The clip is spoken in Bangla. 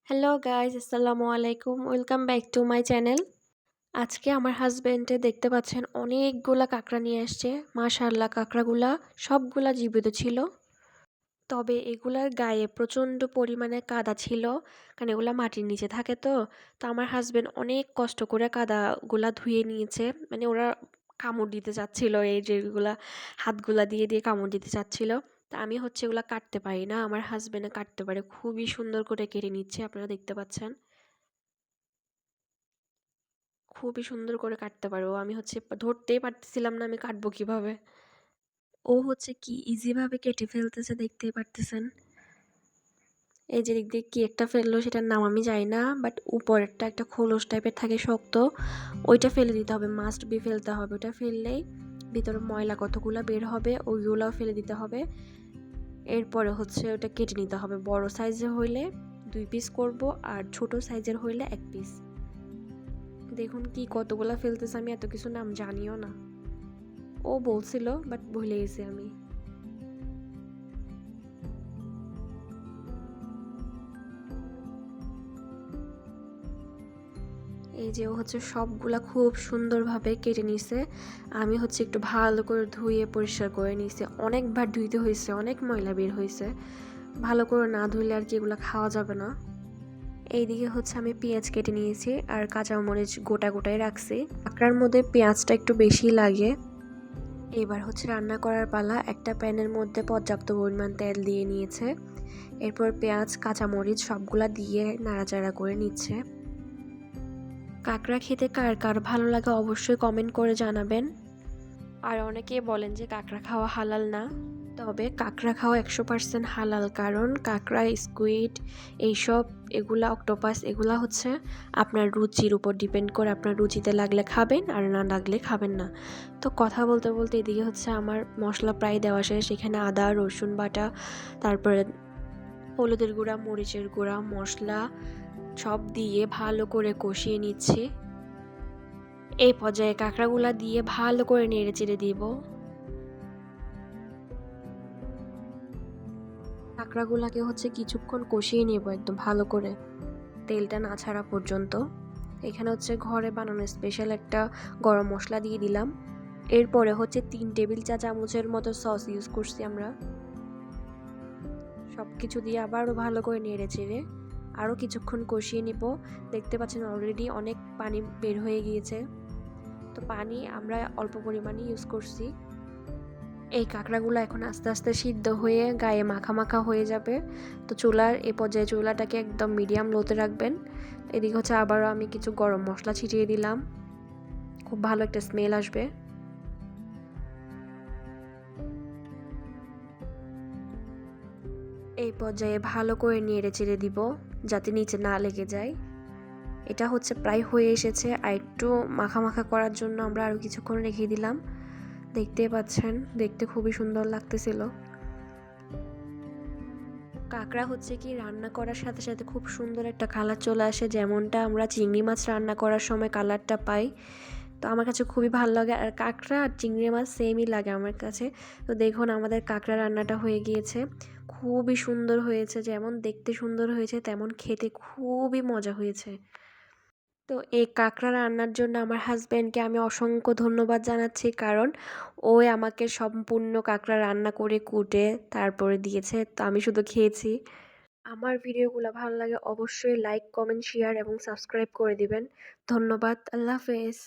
হ্যালো গাইজ আসসালামু আলাইকুম welcome back to my channel. আজকে আমার হাজবেন্ডে দেখতে পাচ্ছেন অনেকগুলা কাঁকড়া নিয়ে আসছে। মাশাআল্লাহ, কাঁকড়াগুলা সবগুলা জীবিত ছিল, তবে এগুলার গায়ে প্রচণ্ড পরিমাণে কাদা ছিল, কারণ এগুলা মাটির নিচে থাকে। তো আমার হাজবেন্ড অনেক কষ্ট করে কাদাগুলা ধুয়ে নিয়েছে। মানে ওরা কামড় দিতে চাচ্ছিল, এই যেগুলা হাতগুলা দিয়ে দিয়ে কামড় দিতে চাচ্ছিল। তা আমি হচ্ছে এগুলা কাটতে পারি না, আমার হাজবেন্ডে কাটতে পারে, খুবই সুন্দর করে কেটে নিচ্ছে। আপনারা দেখতে পাচ্ছেন খুবই সুন্দর করে কাটতে পারো। আমি হচ্ছে ধরতেই পারতেছিলাম না আমি কাটবো কিভাবে। ও হচ্ছে কি ইজি ভাবে কেটে ফেলতেছে, দেখতেই পারতেছেন। এই যে দিক দিয়ে কি একটা ফেললো, সেটার নাম আমি জানি না, বাট উপরেরটা একটা খোলস টাইপের থাকে শক্ত, ওইটা ফেলে দিতে হবে, মাস্ট বি ফেলতে হবে। ওটা ফেললেই ভিতরে ময়লা কতগুলো বের হবে, ওইগুলাও ফেলে দিতে হবে। এরপরে হচ্ছে ওটা কেটে নিতে হবে। বড় সাইজের হইলে 2 পিস করব, আর ছোট সাইজের হইলে 1 পিস। দেখুন কি কতগুলা ফেলতেছে, আমি এত কিছু নাম জানিও না। ও বলছিল বাট ভুলে গেছি আমি। এই যে ও হচ্ছে সবগুলা খুব সুন্দরভাবে কেটে নিছে। আমি হচ্ছে একটু ভালো করে ধুয়ে পরিষ্কার করে নিয়েছি। অনেকবার ধুইতে হয়েছে, অনেক ময়লা বের হয়েছে। ভালো করে না ধুইলে আর কি এগুলো খাওয়া যাবে না। এইদিকে হচ্ছে আমি পেঁয়াজ কেটে নিয়েছি, আর কাঁচামরিচ গোটা গোটাই রাখছি। কাঁকড়ার মধ্যে পেঁয়াজটা একটু বেশি লাগে। এবার হচ্ছে রান্না করার পালা। একটা প্যানের মধ্যে পর্যাপ্ত পরিমাণ তেল দিয়ে নিয়েছে। এরপর পেঁয়াজ কাঁচামরিচ সবগুলা দিয়ে নাড়াচাড়া করে নিচ্ছে। কাঁকড়া খেতে কার কার ভালো লাগে অবশ্যই কমেন্ট করে জানাবেন। আর অনেকেই বলেন যে কাঁকড়া খাওয়া হালাল না, তবে কাঁকড়া খাওয়া 100% হালাল। কারণ কাঁকড়া, স্কুইড, এইসব, এগুলা অক্টোপাস, এগুলা হচ্ছে আপনার রুচির উপর ডিপেন্ড করে। আপনার রুচিতে লাগলে খাবেন, আর না লাগলে খাবেন না। তো কথা বলতে বলতে এদিকে হচ্ছে আমার মশলা প্রায় দেওয়া শেষ। এখানে আদা রসুন বাটা, তারপরে হলুদের গুঁড়া, মরিচের গুঁড়া, মশলা সব দিয়ে ভালো করে কষিয়ে নিচ্ছি। এই পর্যায়ে কাঁকড়াগুলা দিয়ে ভালো করে নেড়ে চেড়ে দিব। কাঁকড়াগুলাকে হচ্ছে কিছুক্ষণ কষিয়ে নেব একদম ভালো করে, তেলটা না ছাড়া পর্যন্ত। এখানে হচ্ছে ঘরে বানানো স্পেশাল একটা গরম মশলা দিয়ে দিলাম। এরপরে হচ্ছে 3 টেবিল চা চামচের মতো সস ইউজ করছি আমরা। সব কিছু দিয়ে আবারও ভালো করে নেড়ে চেড়ে আরও কিছুক্ষণ কষিয়ে নিব। দেখতে পাচ্ছেন অলরেডি অনেক পানি বের হয়ে গিয়েছে। তো পানি আমরা অল্প পরিমাণে ইউজ করছি। এই কাঁকড়াগুলো এখন আস্তে আস্তে সিদ্ধ হয়ে গায়ে মাখা মাখা হয়ে যাবে। তো চুলার এ পর্যায়ে চুলাটাকে একদম মিডিয়াম লোতে রাখবেন। এদিকে হচ্ছে আবারও আমি কিছু গরম মশলা ছিটিয়ে দিলাম, খুব ভালো একটা স্মেল আসবে। এই পর্যায়ে ভালো করে নেড়ে চেড়ে দিব, যাতে নিচে না লেগে যায়। এটা হচ্ছে প্রায় হয়ে এসেছে, আর একটু মাখা মাখা করার জন্য আমরা আরও কিছুক্ষণ রেখে দিলাম। দেখতে পাচ্ছেন, দেখতে খুবই সুন্দর লাগতেছিল। কাঁকড়া হচ্ছে কি রান্না করার সাথে সাথে খুব সুন্দর একটা কালার চলে আসে, যেমনটা আমরা চিংড়ি মাছ রান্না করার সময় কালারটা পাই। তো আমার কাছে খুবই ভালো লাগে, আর কাঁকড়া আর চিংড়ি মাছ সেমই লাগে আমার কাছে। তো দেখুন আমাদের কাঁকড়া রান্নাটা হয়ে গিয়েছে, খুবই সুন্দর হয়েছে। যেমন দেখতে সুন্দর হয়েছে, তেমন খেতে খুবই মজা হয়েছে। তো এই কাঁকড়া রান্নার জন্য আমার হাজব্যান্ডকে আমি অসংখ্য ধন্যবাদ জানাচ্ছি, কারণ ওই আমাকে সম্পূর্ণ কাঁকড়া রান্না করে কুটে তারপরে দিয়েছে, তো আমি শুধু খেয়েছি। আমার ভিডিওগুলো ভালো লাগে অবশ্যই লাইক কমেন্ট শেয়ার এবং সাবস্ক্রাইব করে দিবেন। ধন্যবাদ, আল্লাহ হাফেজ।